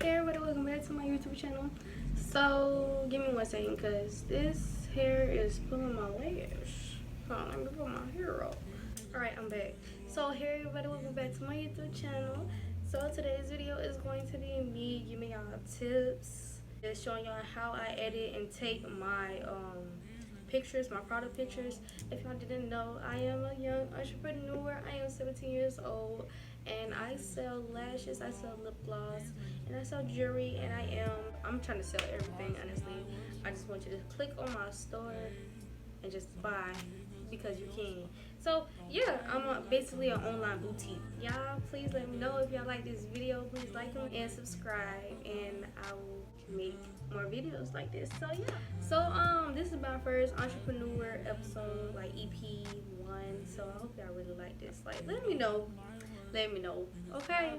Hey everybody, welcome back to my YouTube channel. So, give me one second because this hair is pulling my layers. Hold on, let me pull my hair up. Alright, I'm back. So, hey everybody, welcome back to my YouTube channel. So, today's video is going to be me giving y'all tips, just showing y'all how I edit and take my pictures, my product pictures. If y'all didn't know, I am a young entrepreneur. I am 17 years old and I sell lashes, I sell lip gloss, and I sell jewelry, and I'm trying to sell everything, honestly. I just want you to click on my store and just buy because you can. So yeah, I'm basically an online boutique. Y'all please let me know if y'all like this video. Please like them and subscribe, and I will make more videos like this. So yeah, so this is my first entrepreneur episode, like EP1. So I hope y'all really like this. Like, let me know, okay?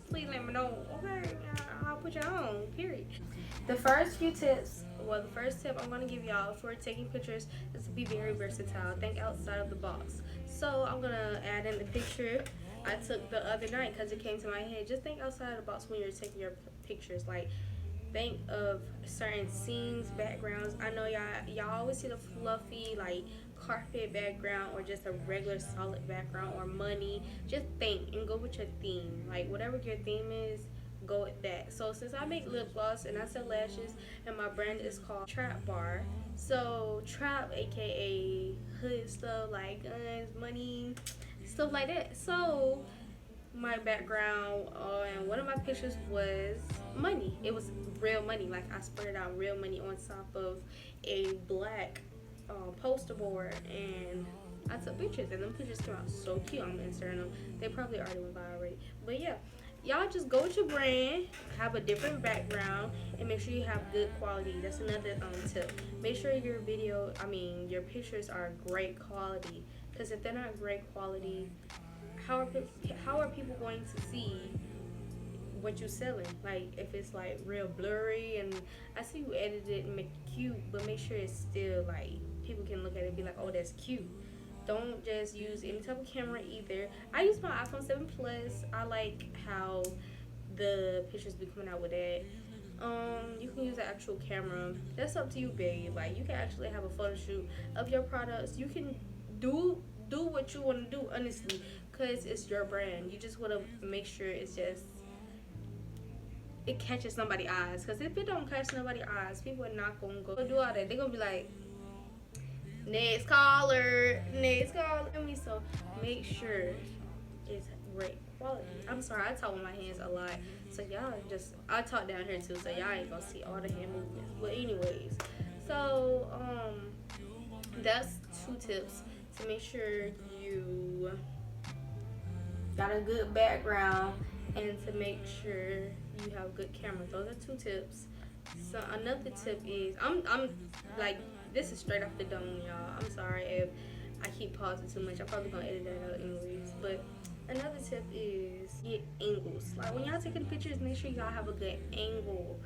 Please let me know, okay? I'll put y'all on, period. The first few tips, well, the first tip I'm going to give y'all for taking pictures is to be very versatile. Think outside of the box. So I'm going to add in the picture I took the other night because it came to my head. Just think outside of the box when you're taking your pictures. Like, think of certain scenes, backgrounds. I know y'all always see the fluffy, like, carpet background or just a regular solid background or money. Just think and go with your theme. Like, whatever your theme is, go with that. So since I make lip gloss and I sell lashes and my brand is called Trap Bar, so trap aka hood stuff like guns, money, stuff like that. So my background and one of my pictures was money. It was real money. Like, I spread out real money on top of a black poster board, and I took pictures, and them pictures came out so cute. I'm inserting them. They probably already went by already, but yeah, y'all just go with your brand, have a different background, and make sure you have good quality. That's another tip. Make sure your your pictures are great quality, because if they're not great quality, how are people going to see what you're selling? Like, if it's like real blurry, and I see you edit it and make it cute, but make sure it's still like people can look at it and be like, oh, that's cute. Don't just use any type of camera either. I use my iPhone 7 Plus. I like how the pictures be coming out with that. You can use an actual camera. That's up to you, babe. Like, you can actually have a photo shoot of your products. You can do what you want to do, honestly, because it's your brand. You just want to make sure it catches somebody's eyes, because if it don't catch nobody's eyes, people are not gonna go do all that. They're gonna be like, next caller. So make sure it's great quality. I'm sorry, I talk with my hands a lot, so I talk down here too, so y'all ain't gonna see all the hand movements. But anyways, so that's 2 tips to make sure you got a good background and to make sure you have good camera. Those are 2 tips. So another tip is, I'm like, this is straight off the dome, y'all. I'm sorry if I keep pausing too much. I'm probably gonna edit that out anyways. But another tip is get angles. Like, when y'all taking pictures, make sure y'all have a good angle,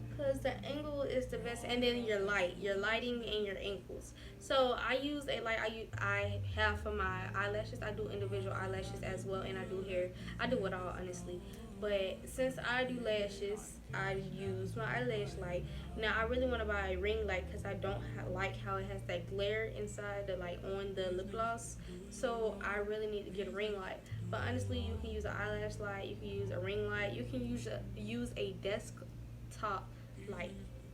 because the angle is the best. And then your lighting and your angles. So I use a light I have for my eyelashes. I do individual eyelashes as well, and I do hair. I do it all, honestly. But since I do lashes, I use my eyelash light. Now, I really want to buy a ring light because I don't like how it has that glare inside the, like, on the lip gloss. So I really need to get a ring light. But honestly, you can use an eyelash light. You can use a ring light. You can use a desktop light.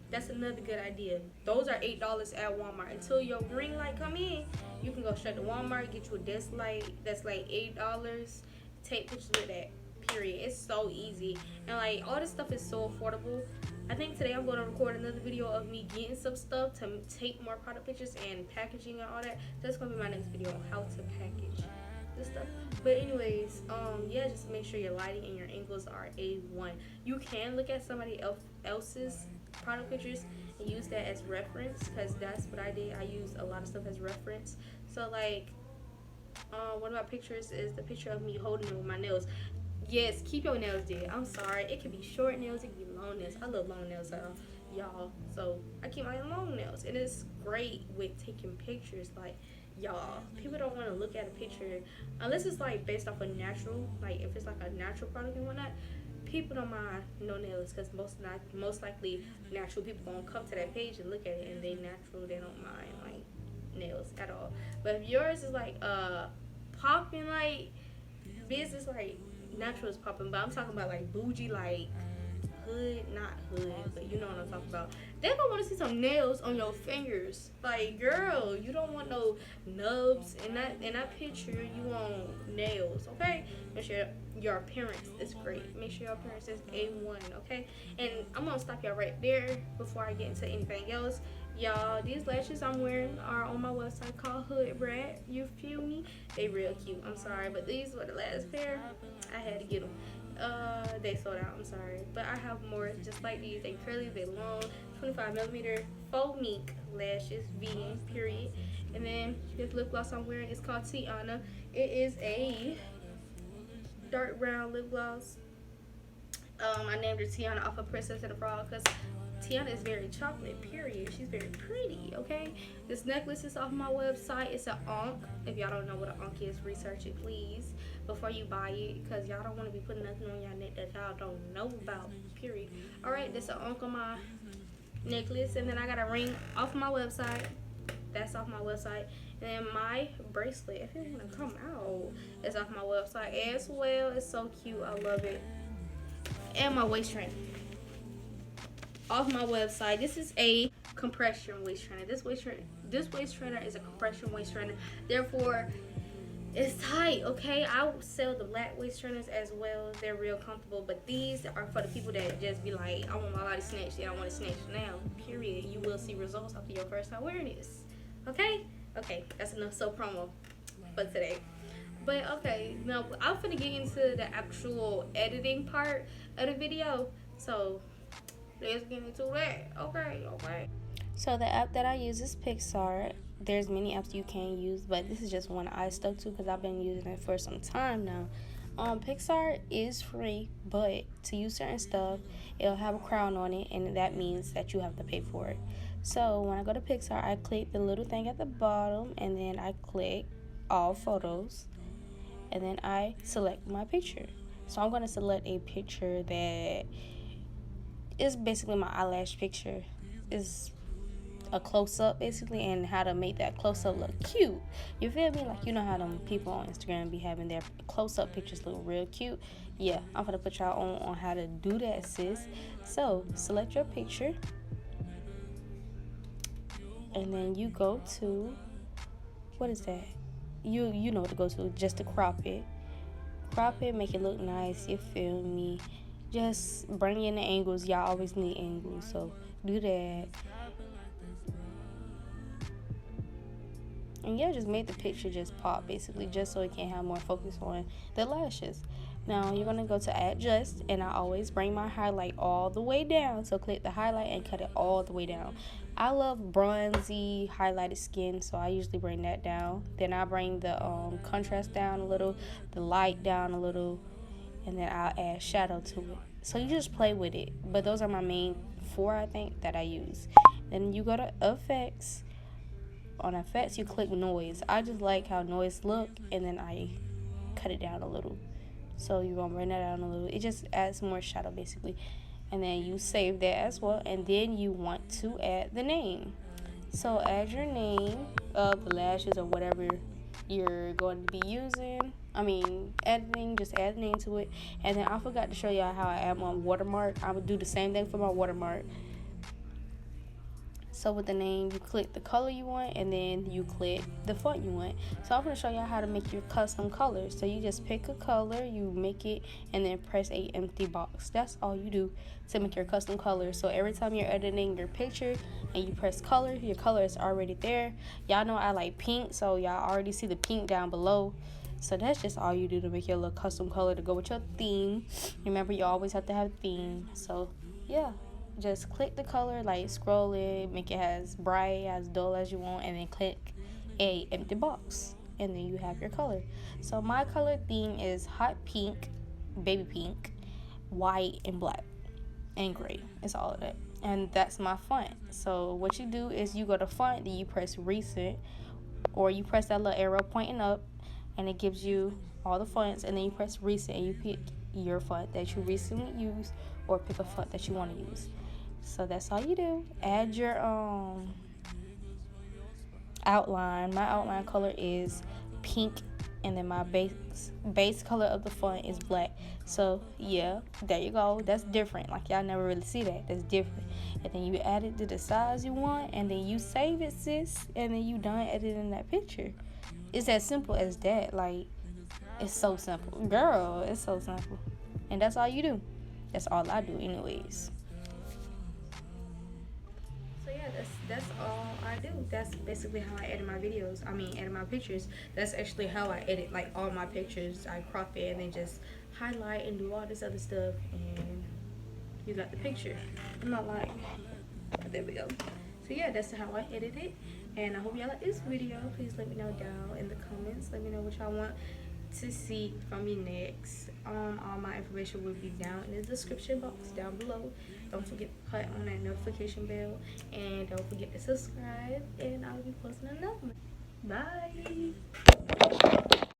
That's another good idea. Those are $8 at Walmart. Until your ring light come in, you can go straight to Walmart, get you a desk light that's like $8. Take pictures with that. Period. It's so easy, and like, all this stuff is so affordable. I think today I'm going to record another video of me getting some stuff to take more product pictures and packaging and all that. That's going to be my next video on how to package this stuff. But anyways, yeah, just make sure your lighting and your angles are A1. You can look at somebody else's product pictures and use that as reference, because that's what I did. I used a lot of stuff as reference. So like, one of my pictures is the picture of me holding them with my nails. Yes, keep your nails did. I'm sorry. It could be short nails, it could be long nails. I love long nails, y'all. So I keep my long nails. And it's great with taking pictures. Like, y'all, people don't want to look at a picture unless it's like based off of natural. Like, if it's like a natural product and whatnot, people don't mind no nails, because most likely natural people gonna come to that page and look at it, and they natural, they don't mind like nails at all. But if yours is like popping like business, like natural is popping, but I'm talking about like bougie, like hood, not hood, but you know what I'm talking about. They gonna want to see some nails on your fingers. Like, girl, you don't want no nubs in that picture. You want nails, okay? Make sure your appearance is great. Make sure your appearance is A1, okay? And I'm gonna stop y'all right there before I get into anything else. Y'all, these lashes I'm wearing are on my website called HoodBrat. You feel me? They real cute. I'm sorry, but these were the last pair. I had to get them. They sold out. I'm sorry, but I have more just like these. They curly, they long, 25mm faux mink lashes, vegan, period. And then this lip gloss I'm wearing is called Tiana. It is a dark brown lip gloss. I named her Tiana off of Princess and the Frog because Tiana is very chocolate, period. She's very pretty, okay? This necklace is off my website. It's an Ankh. If y'all don't know what an Ankh is, research it, please, before you buy it, because y'all don't want to be putting nothing on y'all neck that y'all don't know about, period. Alright, this is an Ankh on my necklace. And then I got a ring off my website. That's off my website. And then my bracelet, if it want to come out, is off my website as well. It's so cute. I love it. And my waist trainer off my website. This is a compression waist trainer. This waist trainer is a compression waist trainer. Therefore, it's tight, okay? I sell the black waist trainers as well. They're real comfortable, but these are for the people that just be like, I want my body snatched. I want it snatched now, period. You will see results after your first time wearing this, okay? Okay, that's enough so promo for today. But okay, now I'm finna get into the actual editing part of the video. So let's get into that. Okay. So the app that I use is Pixar. There's many apps you can use, but this is just one I stuck to because I've been using it for some time now. Pixar is free, but to use certain stuff, it'll have a crown on it, and that means that you have to pay for it. So when I go to Pixar, I click the little thing at the bottom, and then I click all photos, and then I select my picture. So I'm going to select a picture that is basically my eyelash picture. Is a close-up basically, and how to make that close-up look cute. You feel me? Like, you know how them people on Instagram be having their close-up pictures look real cute. Yeah, I'm gonna put y'all on how to do that, sis. So select your picture, and then you go to, what is that? You know what to go to, just to crop it, make it look nice. You feel me? Just bring in the angles. Y'all always need angles, so do that. And yeah, just make the picture just pop, basically, just so it can have more focus on the lashes. Now you're gonna go to adjust, and I always bring my highlight all the way down. So click the highlight and cut it all the way down. I love bronzy highlighted skin, so I usually bring that down. Then I bring the contrast down a little, the light down a little, and then I'll add shadow to it. So you just play with it, but those are my main 4, I think, that I use. Then you go to effects. On effects, you click noise. I just like how noise look, and then I cut it down a little. So you're gonna bring that down a little. It just adds more shadow, basically. And then you save that as well, and then you want to add the name. So add your name of the lashes or whatever you're going to be using. Editing, just add the name to it. And then I forgot to show y'all how I add my watermark. I would do the same thing for my watermark. So with the name, you click the color you want, and then you click the font you want. So I'm going to show y'all how to make your custom colors. So you just pick a color, you make it, and then press a empty box. That's all you do to make your custom color. So every time you're editing your picture and you press color, your color is already there. Y'all know I like pink, so y'all already see the pink down below. So that's just all you do to make your little custom color to go with your theme. Remember, you always have to have a theme. So yeah, just click the color, like scroll it, make it as bright, as dull as you want, and then click a empty box, and then you have your color. So my color theme is hot pink, baby pink, white, and black, and gray. It's all of that, and that's my font. So what you do is you go to font, then you press recent, or you press that little arrow pointing up, and it gives you all the fonts, and then you press recent, and you pick your font that you recently used, or pick a font that you want to use. So that's all you do. Add your outline. My outline color is pink, and then my base color of the font is black. So yeah, there you go. That's different. Like, y'all never really see that. That's different. And then you add it to the size you want, and then you save it, sis, and then you done editing that picture. It's as simple as that. Like, it's so simple, girl. It's so simple, and that's all you do. That's all I do, anyways. So yeah, that's all I do. That's basically how I edit my videos. I mean, edit my pictures. That's actually how I edit like all my pictures. I crop it and then just highlight and do all this other stuff, and you got the picture. I'm not lying. There we go. So yeah, that's how I edit it. And I hope y'all like this video. Please let me know down in the comments. Let me know what y'all want to see from me next. All my information will be down in the description box down below. Don't forget to click on that notification bell, and don't forget to subscribe, and I'll be posting another one.